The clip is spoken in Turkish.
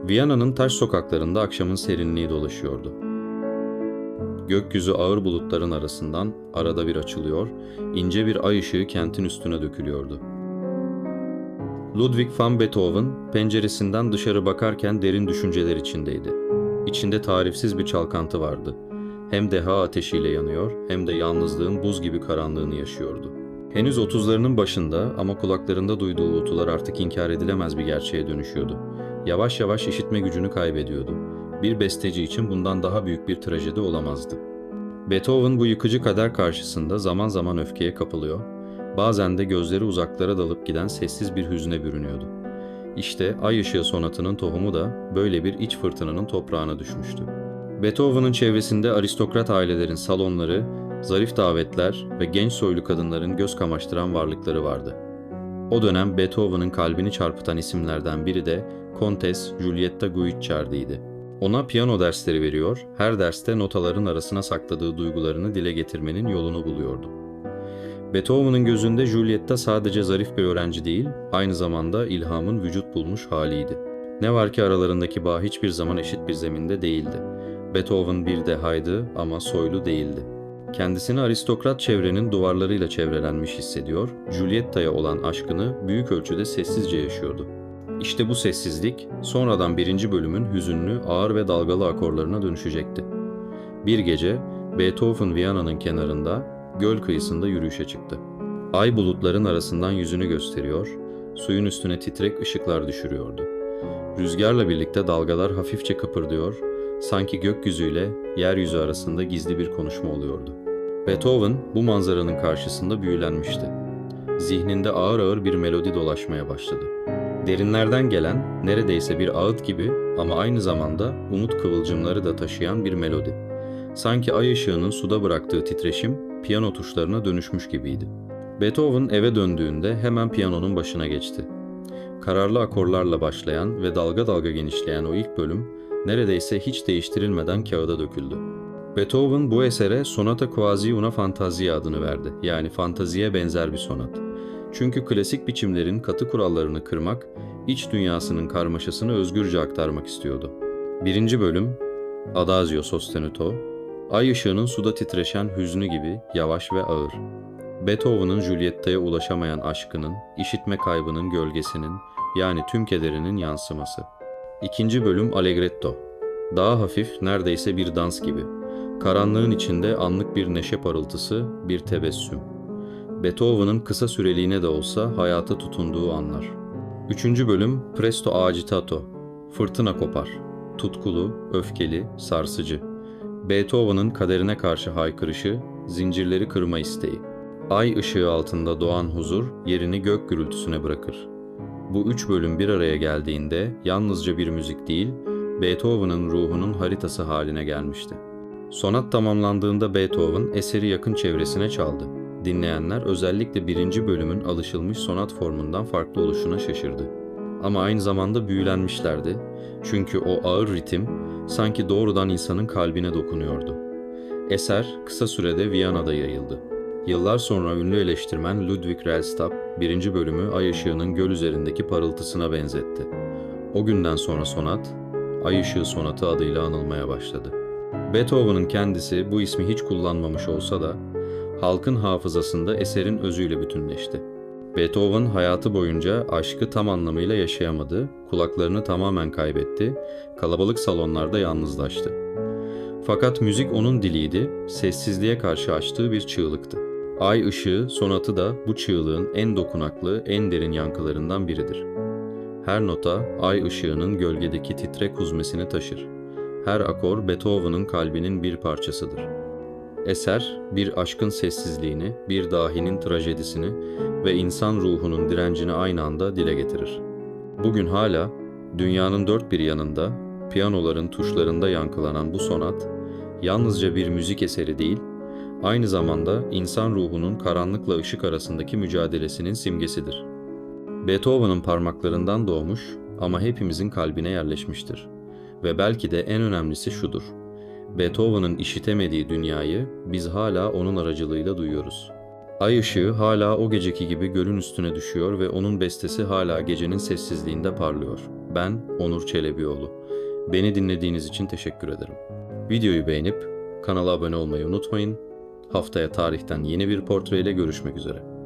Viyana'nın taş sokaklarında akşamın serinliği dolaşıyordu. Gökyüzü ağır bulutların arasından arada bir açılıyor, ince bir ay ışığı kentin üstüne dökülüyordu. Ludwig van Beethoven penceresinden dışarı bakarken derin düşünceler içindeydi. İçinde tarifsiz bir çalkantı vardı. Hem deha ateşiyle yanıyor, hem de yalnızlığın buz gibi karanlığını yaşıyordu. Henüz 30'larının başında ama kulaklarında duyduğu uğultular artık inkar edilemez bir gerçeğe dönüşüyordu. Yavaş yavaş işitme gücünü kaybediyordu. Bir besteci için bundan daha büyük bir trajedi olamazdı. Beethoven bu yıkıcı kader karşısında zaman zaman öfkeye kapılıyor, bazen de gözleri uzaklara dalıp giden sessiz bir hüzne bürünüyordu. İşte Ay Işığı Sonatı'nın tohumu da böyle bir iç fırtınanın toprağına düşmüştü. Beethoven'ın çevresinde aristokrat ailelerin salonları, zarif davetler ve genç soylu kadınların göz kamaştıran varlıkları vardı. O dönem Beethoven'ın kalbini çarpıtan isimlerden biri de Kontes Giulietta Guicciardi'ydi. Ona piyano dersleri veriyor, her derste notaların arasına sakladığı duygularını dile getirmenin yolunu buluyordu. Beethoven'ın gözünde Giulietta sadece zarif bir öğrenci değil, aynı zamanda ilhamın vücut bulmuş haliydi. Ne var ki aralarındaki bağ hiçbir zaman eşit bir zeminde değildi. Beethoven bir dehaydı ama soylu değildi. Kendisini aristokrat çevrenin duvarlarıyla çevrelenmiş hissediyor, Giulietta'ya olan aşkını büyük ölçüde sessizce yaşıyordu. İşte bu sessizlik, sonradan birinci bölümün hüzünlü, ağır ve dalgalı akorlarına dönüşecekti. Bir gece, Beethoven Viyana'nın kenarında, göl kıyısında yürüyüşe çıktı. Ay bulutların arasından yüzünü gösteriyor, suyun üstüne titrek ışıklar düşürüyordu. Rüzgarla birlikte dalgalar hafifçe kıpırdıyor, sanki gökyüzüyle yeryüzü arasında gizli bir konuşma oluyordu. Beethoven bu manzaranın karşısında büyülenmişti. Zihninde ağır ağır bir melodi dolaşmaya başladı. Derinlerden gelen, neredeyse bir ağıt gibi ama aynı zamanda umut kıvılcımları da taşıyan bir melodi. Sanki ay ışığının suda bıraktığı titreşim, piyano tuşlarına dönüşmüş gibiydi. Beethoven eve döndüğünde hemen piyanonun başına geçti. Kararlı akorlarla başlayan ve dalga dalga genişleyen o ilk bölüm, neredeyse hiç değiştirilmeden kağıda döküldü. Beethoven bu esere Sonata Quasi una Fantasia adını verdi, yani fantaziye benzer bir sonat. Çünkü klasik biçimlerin katı kurallarını kırmak, iç dünyasının karmaşasını özgürce aktarmak istiyordu. Birinci bölüm, Adagio sostenuto, ay ışığının suda titreşen hüznü gibi yavaş ve ağır. Beethoven'ın Giulietta'ya ulaşamayan aşkının, işitme kaybının gölgesinin, yani tüm kederinin yansıması. İkinci bölüm Allegretto, daha hafif, neredeyse bir dans gibi. Karanlığın içinde anlık bir neşe parıltısı, bir tebessüm. Beethoven'ın kısa süreliğine de olsa hayata tutunduğu anlar. Üçüncü bölüm Presto agitato, fırtına kopar. Tutkulu, öfkeli, sarsıcı. Beethoven'ın kaderine karşı haykırışı, zincirleri kırma isteği. Ay ışığı altında doğan huzur yerini gök gürültüsüne bırakır. Bu üç bölüm bir araya geldiğinde yalnızca bir müzik değil, Beethoven'ın ruhunun haritası haline gelmişti. Sonat tamamlandığında Beethoven eseri yakın çevresine çaldı. Dinleyenler özellikle birinci bölümün alışılmış sonat formundan farklı oluşuna şaşırdı. Ama aynı zamanda büyülenmişlerdi. Çünkü o ağır ritim sanki doğrudan insanın kalbine dokunuyordu. Eser kısa sürede Viyana'da yayıldı. Yıllar sonra ünlü eleştirmen Ludwig Rellstab, birinci bölümü ay ışığının göl üzerindeki parıltısına benzetti. O günden sonra sonat, Ay Işığı Sonatı adıyla anılmaya başladı. Beethoven'ın kendisi bu ismi hiç kullanmamış olsa da, halkın hafızasında eserin özüyle bütünleşti. Beethoven hayatı boyunca aşkı tam anlamıyla yaşayamadı, kulaklarını tamamen kaybetti, kalabalık salonlarda yalnızlaştı. Fakat müzik onun diliydi, sessizliğe karşı açtığı bir çığlıktı. Ay Işığı Sonatı da bu çığlığın en dokunaklı, en derin yankılarından biridir. Her nota ay ışığının gölgedeki titrek huzmesini taşır. Her akor Beethoven'ın kalbinin bir parçasıdır. Eser, bir aşkın sessizliğini, bir dahinin trajedisini ve insan ruhunun direncini aynı anda dile getirir. Bugün hala, dünyanın dört bir yanında, piyanoların tuşlarında yankılanan bu sonat, yalnızca bir müzik eseri değil, aynı zamanda insan ruhunun karanlıkla ışık arasındaki mücadelesinin simgesidir. Beethoven'ın parmaklarından doğmuş ama hepimizin kalbine yerleşmiştir. Ve belki de en önemlisi şudur: Beethoven'ın işitemediği dünyayı biz hala onun aracılığıyla duyuyoruz. Ay ışığı hala o geceki gibi gölün üstüne düşüyor ve onun bestesi hala gecenin sessizliğinde parlıyor. Ben Onur Çelebioğlu. Beni dinlediğiniz için teşekkür ederim. Videoyu beğenip kanala abone olmayı unutmayın. Haftaya tarihten yeni bir portreyle görüşmek üzere.